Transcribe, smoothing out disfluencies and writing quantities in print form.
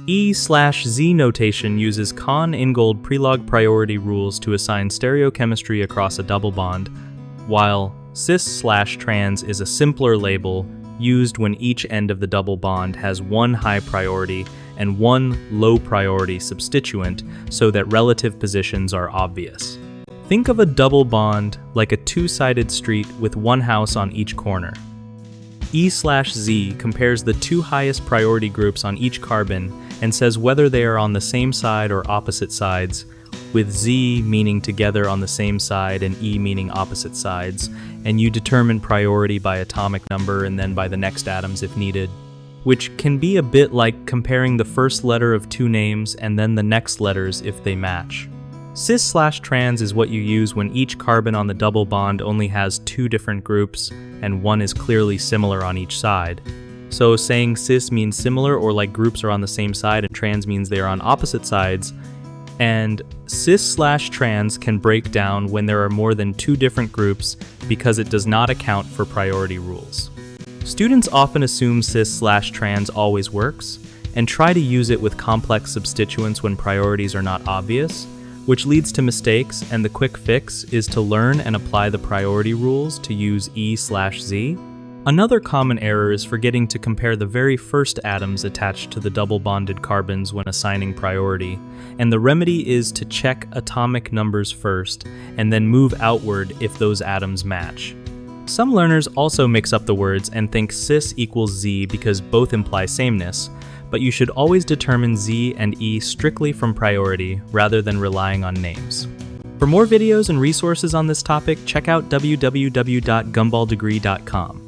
E/Z notation uses Kahn-Ingold prelog priority rules to assign stereochemistry across a double bond, while cis/trans is a simpler label used when each end of the double bond has one high priority and one low priority substituent so that relative positions are obvious. Think of a double bond like a two-sided street with one house on each corner. E/Z compares the two highest priority groups on each carbon and says whether they are on the same side or opposite sides, with Z meaning together on the same side and E meaning opposite sides, and you determine priority by atomic number and then by the next atoms if needed, which can be a bit like comparing the first letter of two names and then the next letters if they match. Cis/trans is what you use when each carbon on the double bond only has two different groups and one is clearly similar on each side. So saying cis means similar or like groups are on the same side, and trans means they are on opposite sides. And cis/trans can break down when there are more than two different groups because it does not account for priority rules. Students often assume cis/trans always works and try to use it with complex substituents when priorities are not obvious, which leads to mistakes, and the quick fix is to learn and apply the priority rules to use E/Z. Another common error is forgetting to compare the very first atoms attached to the double bonded carbons when assigning priority, and the remedy is to check atomic numbers first and then move outward if those atoms match. Some learners also mix up the words and think cis equals Z because both imply sameness, but you should always determine Z and E strictly from priority rather than relying on names. For more videos and resources on this topic, check out www.gumballdegree.com.